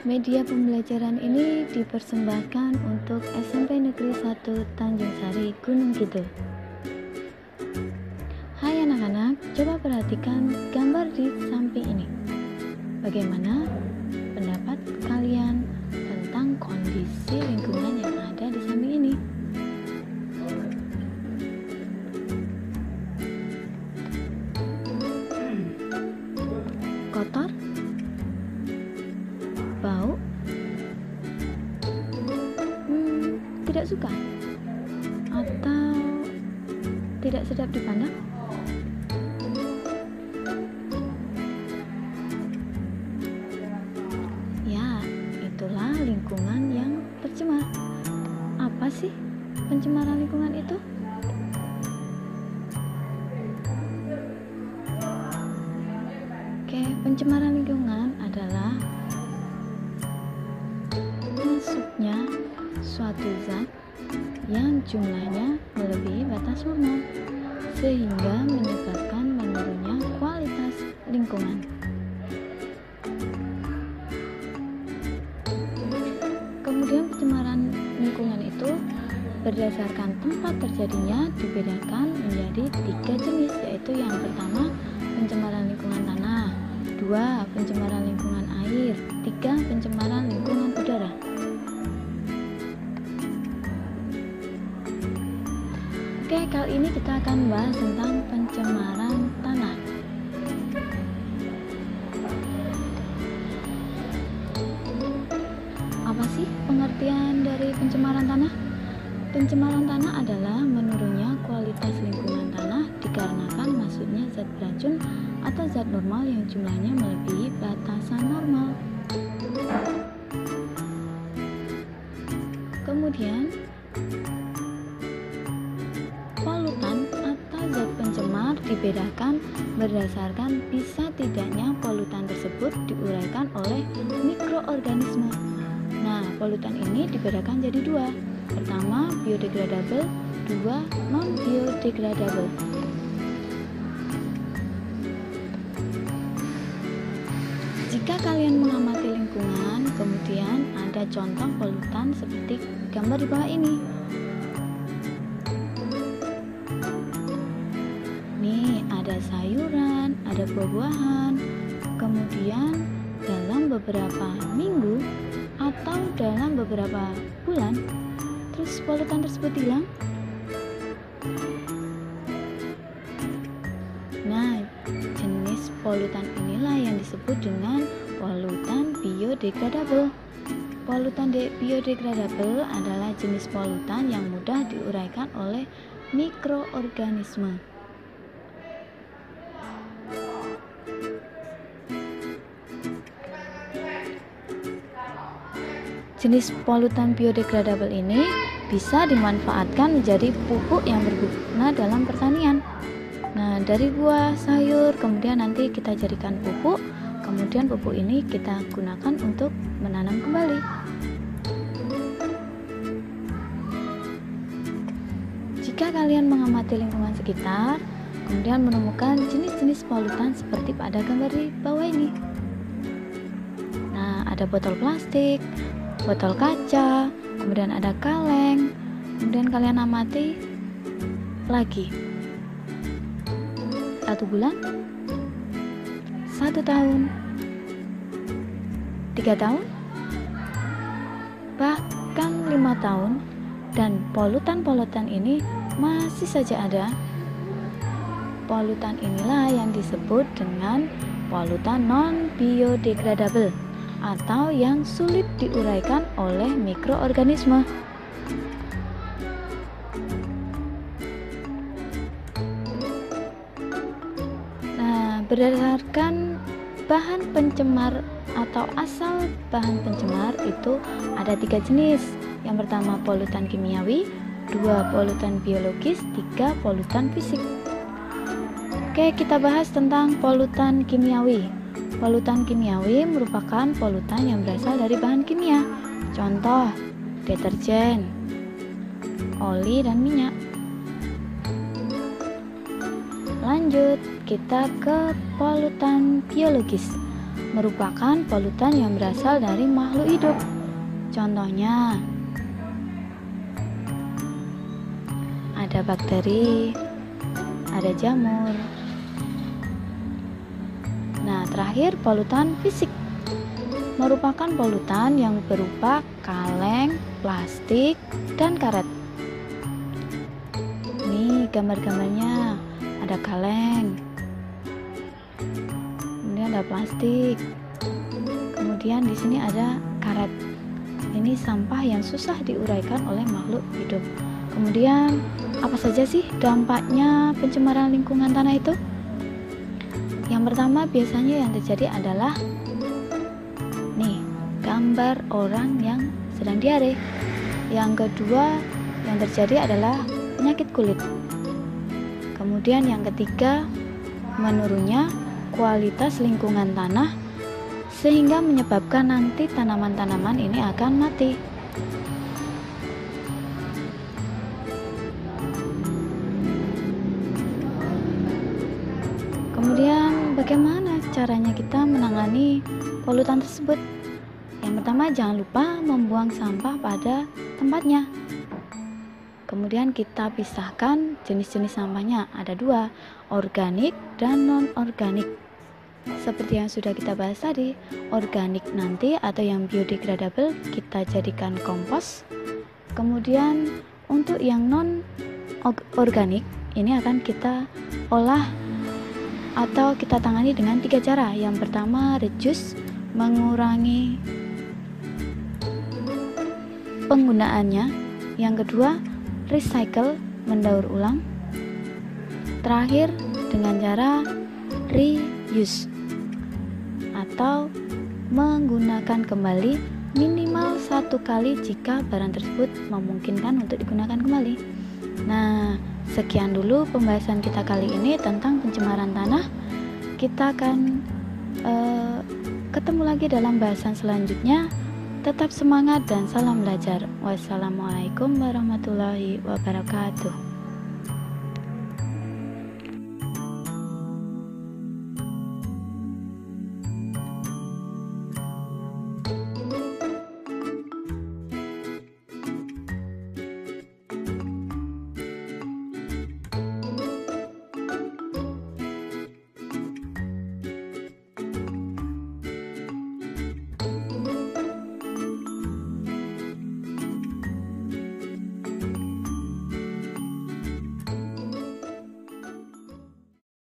Media pembelajaran ini dipersembahkan untuk SMP Negeri 1 Tanjung Sari, Gunung Kidul. Hai anak-anak, coba perhatikan gambar di samping ini. Bagaimana pendapat kalian tentang kondisi lingkungan yang ada di samping ini? Kotor? Bau? Tidak suka? Atau tidak sedap dipandang? Ya, itulah lingkungan yang tercemar. Apa sih pencemaran lingkungan itu? Oke, pencemaran lingkungan adalah masuknya suatu zat yang jumlahnya melebihi batas normal sehingga menyebabkan menurunnya kualitas lingkungan. Kemudian pencemaran lingkungan itu berdasarkan tempat terjadinya dibedakan menjadi 3 jenis, yaitu yang pertama pencemaran lingkungan tanah, 2 pencemaran lingkungan air, 3 pencemaran lingkungan udara. Oke, kali ini kita akan bahas tentang pencemaran tanah. Apa sih pengertian dari pencemaran tanah? Pencemaran tanah adalah menurunnya kualitas lingkungan tanah dikarenakan masuknya zat beracun atau zat normal yang jumlahnya melebihi batasan normal. Kemudian, polutan atau zat pencemar dibedakan berdasarkan bisa tidaknya polutan tersebut diuraikan oleh mikroorganisme. Nah, polutan ini dibedakan jadi 2. Pertama, biodegradable, 2 non-biodegradable. Jika kalian mengamati lingkungan, kemudian ada contoh polutan seperti gambar di bawah ini. Nih, ada sayuran, ada buah-buahan. Kemudian dalam beberapa minggu atau dalam beberapa bulan, terus polutan tersebut hilang. Nah, jenis polutan inilah yang disebut dengan polutan biodegradable. Polutan biodegradable adalah jenis polutan yang mudah diuraikan oleh mikroorganisme. Jenis polutan biodegradable ini bisa dimanfaatkan menjadi pupuk yang berguna dalam pertanian. Nah, dari buah, sayur, kemudian nanti kita jadikan pupuk, kemudian pupuk ini kita gunakan untuk menanam kembali. Jika kalian mengamati lingkungan sekitar, kemudian menemukan jenis-jenis polutan seperti pada gambar di bawah ini. Nah, ada botol plastik, botol kaca, kemudian ada kaleng, kemudian kalian amati lagi. 1 bulan, 1 tahun, 3 tahun, bahkan 5 tahun, dan polutan-polutan ini masih saja ada. Polutan inilah yang disebut dengan polutan non-biodegradable atau yang sulit diuraikan oleh mikroorganisme. Nah, berdasarkan bahan pencemar atau asal bahan pencemar itu ada 3 jenis. Yang pertama polutan kimiawi, 2 polutan biologis, 3 polutan fisik. Oke, kita bahas tentang polutan kimiawi. Polutan kimiawi merupakan polutan yang berasal dari bahan kimia. Contoh, deterjen, oli, dan minyak. Lanjut, kita ke polutan biologis. merupakan polutan yang berasal dari makhluk hidup. Contohnya, ada bakteri, ada jamur. Nah, terakhir polutan fisik merupakan polutan yang berupa kaleng, plastik, dan karet. Ini gambar-gambarnya, ada kaleng, kemudian ada plastik, kemudian di sini ada karet. Ini sampah yang susah diuraikan oleh makhluk hidup. Kemudian apa saja sih dampaknya pencemaran lingkungan tanah itu? Yang pertama biasanya yang terjadi adalah gambar orang yang sedang diare. Yang kedua yang terjadi adalah penyakit kulit. Kemudian yang ketiga, menurunnya kualitas lingkungan tanah sehingga menyebabkan nanti tanaman-tanaman ini akan mati. Kemudian bagaimana caranya kita menangani polutan tersebut? Yang pertama, jangan lupa membuang sampah pada tempatnya. Kemudian kita pisahkan jenis-jenis sampahnya, ada 2, organik dan non-organik. Seperti yang sudah kita bahas tadi, organik nanti atau yang biodegradable kita jadikan kompos. Kemudian untuk yang non-organik ini akan kita olah atau kita tangani dengan 3 cara. Yang pertama, reduce, mengurangi penggunaannya. Yang kedua, recycle, mendaur ulang. Terakhir, dengan cara reuse atau menggunakan kembali minimal 1 kali jika barang tersebut memungkinkan untuk digunakan kembali. Nah, sekian dulu pembahasan kita kali ini tentang pencemaran tanah. Kita akan ketemu lagi dalam bahasan selanjutnya. Tetap semangat dan salam belajar. Wassalamualaikum warahmatullahi wabarakatuh.